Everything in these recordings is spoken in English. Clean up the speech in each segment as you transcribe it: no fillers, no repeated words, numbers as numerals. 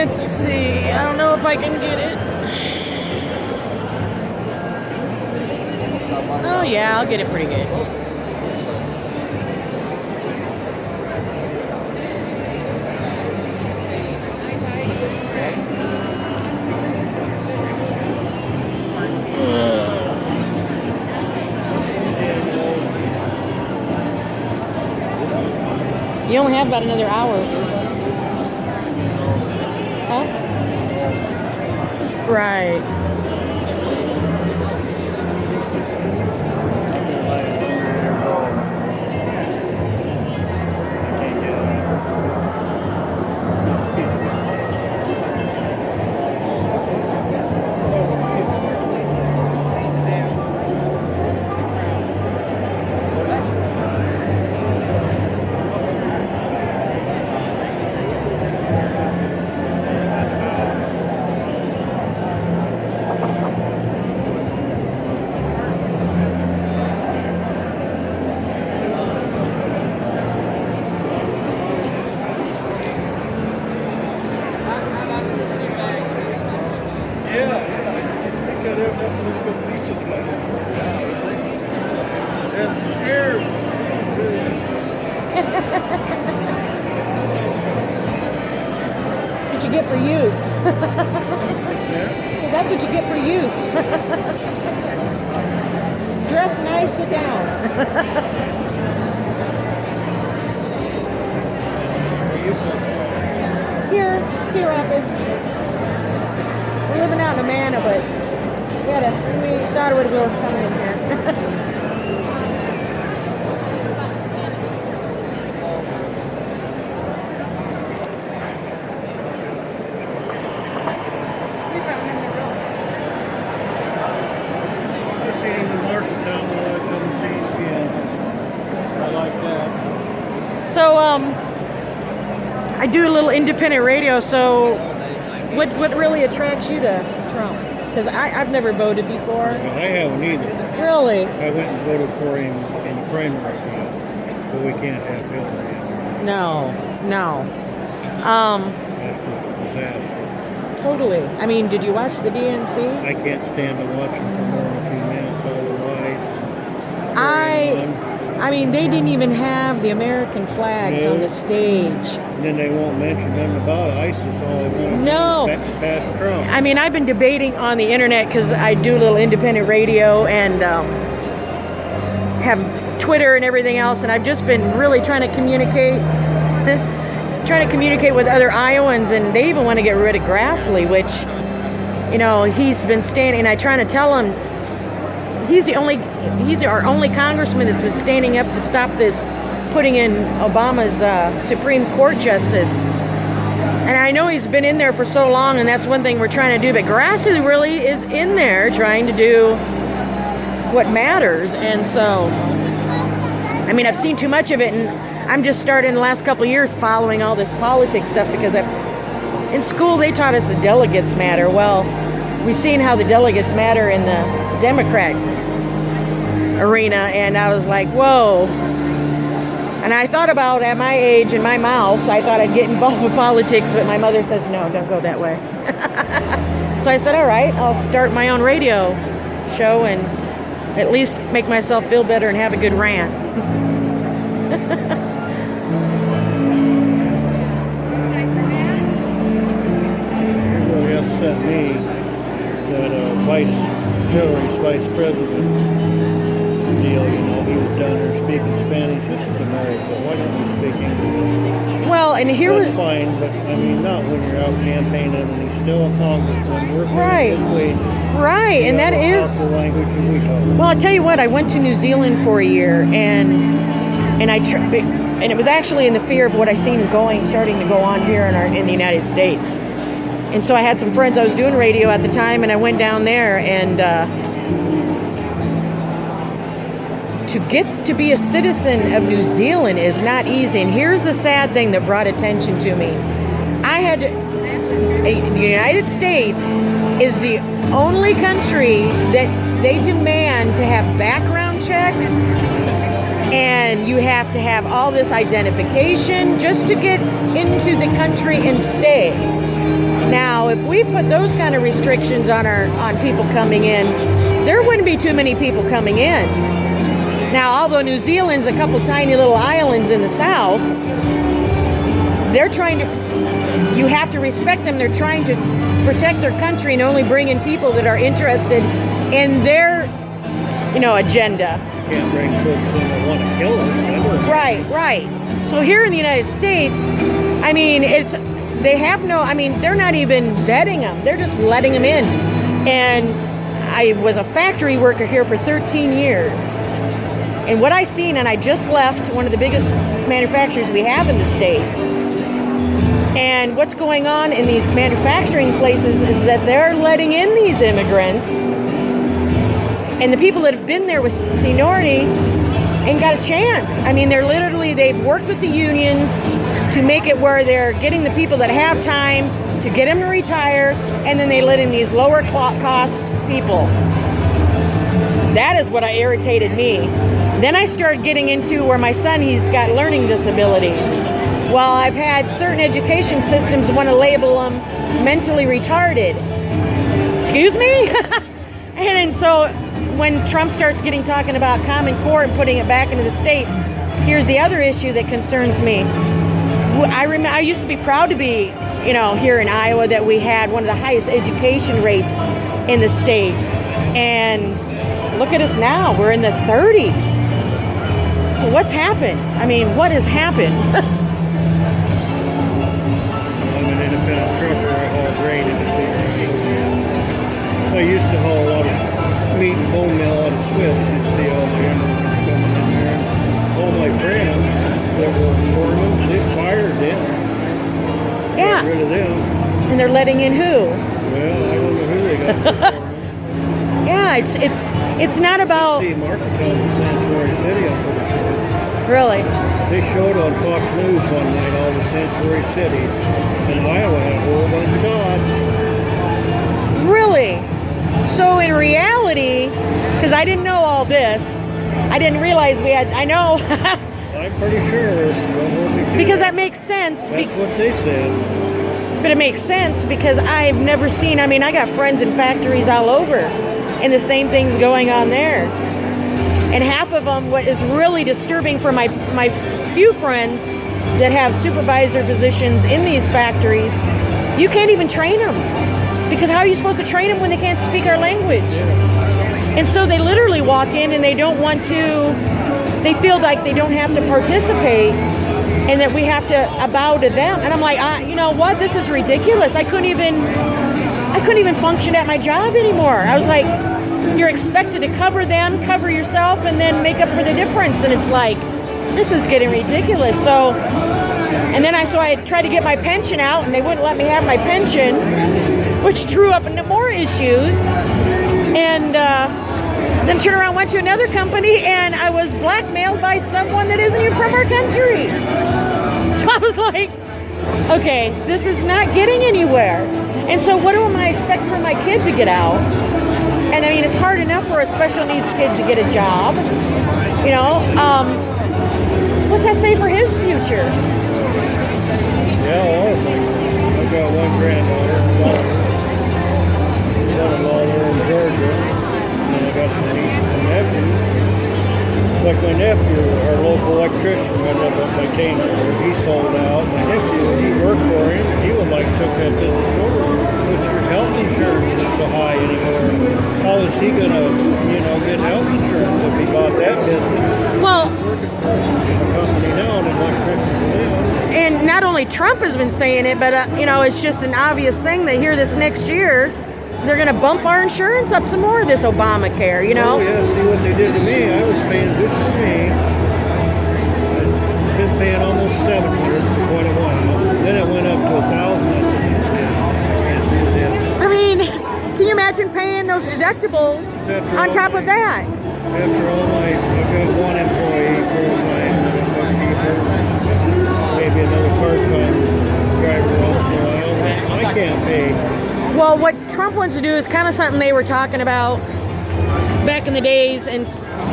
Let's see. I don't know if I can get it. Oh yeah, I'll get it pretty good. You only have about another hour. Huh? Right. What you get for youth. So that's what you get for youth. Dress nice, sit down. Here, Sea Rapids. We're living out in Amana, but we thought we were coming in here. So, I do a little independent radio, so what really attracts you to Trump? Because I've never voted before. Well, I haven't either. Really? I went and voted for him in the primary, but we can't have Hillary. No. That's just a disaster. Totally. I mean, did you watch the DNC? I can't stand to watch him for more than a few minutes otherwise. I mean, they didn't even have the American flags on the stage. And then they won't mention them about ISIS. All they want No. to pass Trump. I mean, I've been debating on the internet because I do a little independent radio and have Twitter and everything else, and I've just been really trying to communicate with other Iowans, and they even want to get rid of Grassley, which, you know, he's been standing, and I trying to tell him he's our only congressman that's been standing up to stop this putting in Obama's Supreme Court justice. And I know he's been in there for so long, and that's one thing we're trying to do, but Grassley really is in there trying to do what matters. And so, I mean, I've seen too much of it, and I'm just starting the last couple of years following all this politics stuff because in school they taught us the delegates matter. Well, we've seen how the delegates matter in the Democrat arena, and I was like, whoa. And I thought about, at my age and my mouth, I thought I'd get involved with politics, but my mother says, no, don't go that way. So I said, all right, I'll start my own radio show and at least make myself feel better and have a good rant. It really upset me that Hillary's vice president deal, you know, he was down there speaking Spanish. This is America. Why don't we speak English? Well, and here was fine, but I mean, not when you're out campaigning and he's still a congressman. We're right, right, and that is the language that we talk. Well, I'll tell you what. I went to New Zealand for a year, and it was actually in the fear of what I seen starting to go on here in the United States. And so I had some friends. I was doing radio at the time, and I went down there, and to get to be a citizen of New Zealand is not easy. And here's the sad thing that brought attention to me. The United States is the only country that they demand to have background checks, and you have to have all this identification just to get into the country and stay. Now, if we put those kind of restrictions on people coming in, there wouldn't be too many people coming in. Now, although New Zealand's a couple tiny little islands in the south, they're trying to, you have to respect them. They're trying to protect their country and only bring in people that are interested in their, agenda. Can't bring folks in that want to kill us. Right. So here in the United States, I mean, they're not even vetting them. They're just letting them in. And I was a factory worker here for 13 years. And what I seen, and I just left one of the biggest manufacturers we have in the state. And what's going on in these manufacturing places is that they're letting in these immigrants. And the people that have been there with seniority ain't got a chance. I mean, they've worked with the unions to make it where they're getting the people that have time to get them to retire, and then they let in these lower cost people. That is what irritated me. Then I started getting into where my son, he's got learning disabilities. Well, I've had certain education systems want to label them mentally retarded. Excuse me? And so when Trump starts talking about Common Core and putting it back into the states, here's the other issue that concerns me. I used to be proud to be, here in Iowa, that we had one of the highest education rates in the state. And look at us now. We're in the 30s. So what's happened? I mean, what has happened? I'm an independent trucker. I haul grain into I used to haul a lot of meat and bone meal out of Swiss. You'd see all the immigrants coming in there. All my friends that were foremen, they fired them. Yeah. Got rid of them. And they're letting in who? Well, I don't know who they got for foremen. Yeah, it's not about. See, Martin tells me Sanctuary City up there. Really? They showed on Fox News one night all the sanctuary cities, and Iowa had a whole bunch of gods. Really? So in reality, because I didn't know all this, I didn't realize I know. I'm pretty sure. Because that makes sense. That's what they said. But it makes sense because I've never seen, I got friends in factories all over, and the same thing's going on there. And half of them, what is really disturbing for my few friends that have supervisor positions in these factories, you can't even train them. Because how are you supposed to train them when they can't speak our language? And so they literally walk in and they don't want to, they feel like they don't have to participate and that we have to bow to them. And I'm like, you know what? This is ridiculous. I couldn't even function at my job anymore. I was like, you're expected to cover them, cover yourself, and then make up for the difference. And it's like, this is getting ridiculous. So I tried to get my pension out, and they wouldn't let me have my pension, which drew up into more issues. And then turned around, went to another company, and I was blackmailed by someone that isn't even from our country. So I was like, okay, this is not getting anywhere. And so what am I expect from my kid to get out? And it's hard enough for a special needs kid to get a job. What's that say for his future? Yeah, all of them. I've got one granddaughter, son-in-law there in Georgia, and I got some nieces and nephews. Like my nephew, our local electrician, right up at my cane there, he sold out. My nephew, he worked for him, he would took that business over. But your health insurance isn't so high anymore. How is he gonna, get health insurance if he bought that business? Well, working for a company now, and electrician. And not only Trump has been saying it, but it's just an obvious thing that here this next year, they're going to bump our insurance up some more, this Obamacare, Oh, yeah, see what they did to me. I was paying just for me. I've been paying almost $700 for quite a while. Then it went up to $1,000. Can you imagine paying those deductibles on top of that? After all I've got one employee full-time, maybe another part-time driver once in a while. I can't pay. Well, what Trump wants to do is kind of something they were talking about back in the days, and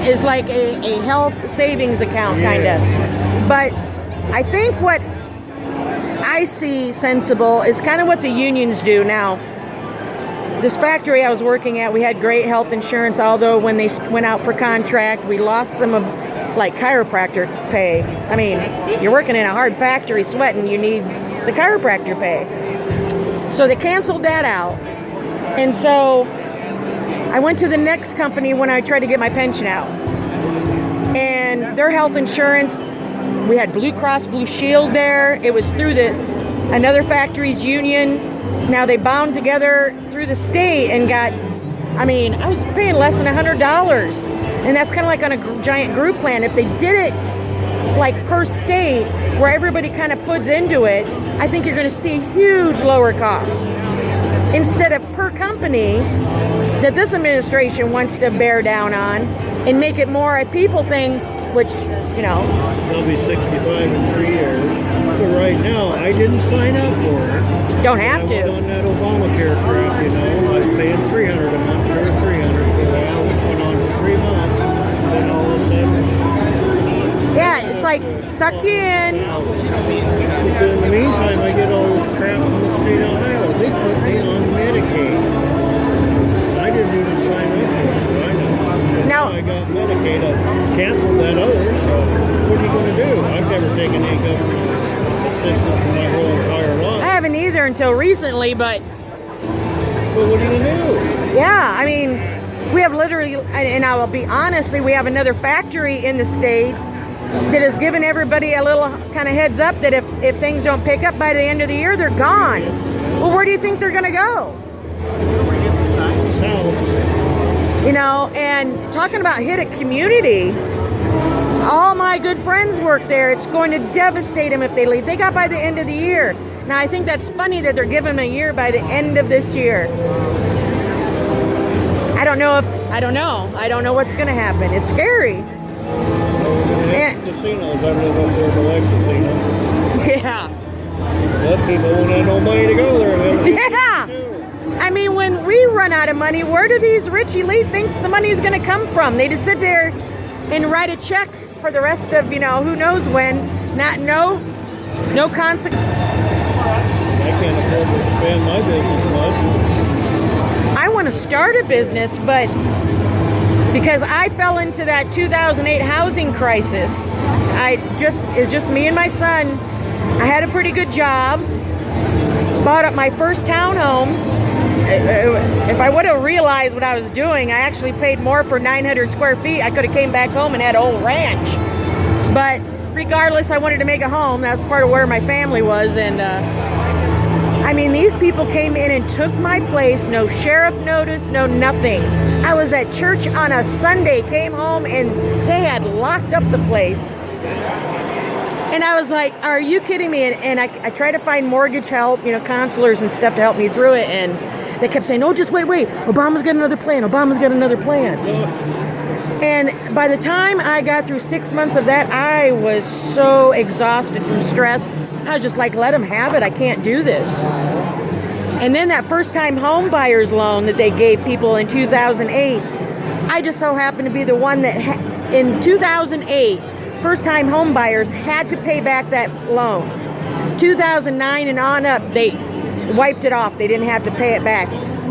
is like a health savings account, kind of. But I think what I see sensible is kind of what the unions do now. This factory I was working at, we had great health insurance, although when they went out for contract, we lost some of, like, chiropractor pay. I mean, you're working in a hard factory sweating, you need the chiropractor pay. So they canceled that out. And so I went to the next company when I tried to get my pension out. And their health insurance, we had Blue Cross Blue Shield there. It was through another factory's union. Now they bound together through the state and got, I mean, I was paying less than $100. And that's kind of like on a giant group plan. If they did it like per state, where everybody kind of puts into it, I think you're going to see huge lower costs. Instead of per company, that this administration wants to bear down on and make it more a people thing, which, you know. They'll be 65 in 3 years. But right now, I didn't sign up for it. Don't have to. I was on that Obamacare crap, you know. I was paying $300 a month, or $300 for that, which went on for 3 months. Then all of a sudden, yeah, it's like, suck you in. but in the meantime, I get all this crap from the state of Ohio. They put me on Medicaid. I didn't even sign up for it, so I know. Now, I got Medicaid. I canceled that other, so what are you going to do? I've never taken any government assistance in my whole entire life. I haven't either until recently, but what are you going to do? yeah, I mean, we have literally, and I will be honestly, we have another factory in the state that has given everybody a little kind of heads up that if things don't pick up by the end of the year, they're gone. Well, where do you think they're going to go? South. You know, and talking about hit a community, all my good friends work there. It's going to devastate them if they leave. They got by the end of the year. Now, I think that's funny that they're giving them a year by the end of this year. I don't know what's going to happen. It's scary. And, Casinos, I live up there to like casinos. yeah. But people won't have no money to go there. Yeah. I mean, when we run out of money, where do these rich elite thinks the money is going to come from? They just sit there and write a check for the rest of, you know, who knows when. No consequence. I can't afford to expand my business much. I want to start a business, but because I fell into that 2008 housing crisis, it was just me and my son. I had a pretty good job, bought up my first townhome. If I would have realized what I was doing, I actually paid more for 900 square feet. I could have came back home and had a whole ranch. But regardless, I wanted to make a home. That's part of where my family was. And I mean, these people came in and took my place. No sheriff notice, no nothing. I was at church on a Sunday, came home, and they had locked up the place. And I was like, are you kidding me? And I tried to find mortgage help, you know, counselors and stuff to help me through it. And they kept saying, oh, just wait. Obama's got another plan. Obama's got another plan. And by the time I got through 6 months of that, I was so exhausted from stress. I was just like, let them have it. I can't do this. And then that first-time home buyer's loan that they gave people in 2008, I just so happened to be the one that, in 2008, first-time home buyers had to pay back that loan. 2009 and on up, they wiped it off. They didn't have to pay it back.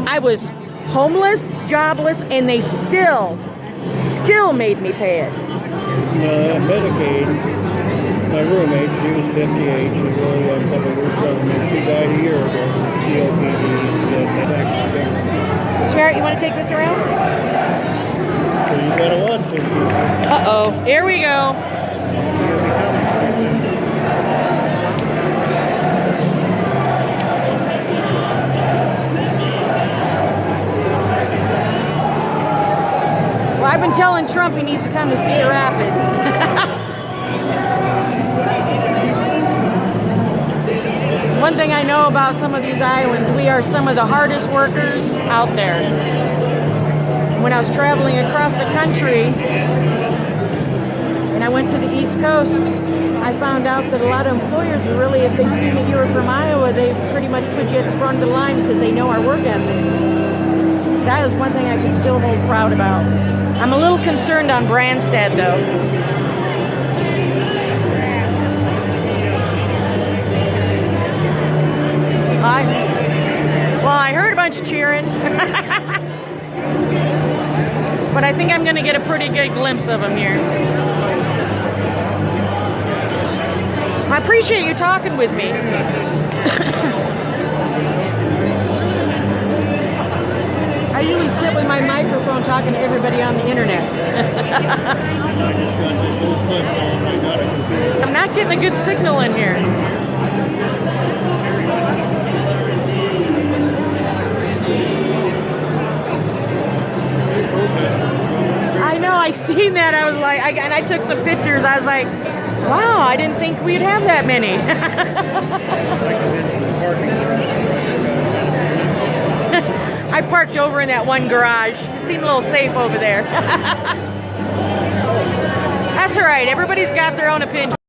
I was homeless, jobless, and they still made me pay it. Medicaid, my roommate, she was 58. She really was somebody who was government. She died a year ago. Smart, you want to take this around? You gotta watch it. Uh-oh, here we go. Well, I've been telling Trump he needs to come to Cedar Rapids. One thing I know about some of these islands, we are some of the hardest workers out there. When I was traveling across the country and I went to the East Coast, I found out that a lot of employers are really, if they see that you were from Iowa, they pretty much put you at the front of the line because they know our work ethic. That is one thing I can still hold proud about. I'm a little concerned on Branstad though. I'm going to get a pretty good glimpse of him here. I appreciate you talking with me. I usually sit with my microphone talking to everybody on the internet. I'm not getting a good signal in here. I know, I seen that. I was like, and I took some pictures. I was like, wow, I didn't think we'd have that many. I parked over in that one garage. It seemed a little safe over there. That's all right. Everybody's got their own opinion.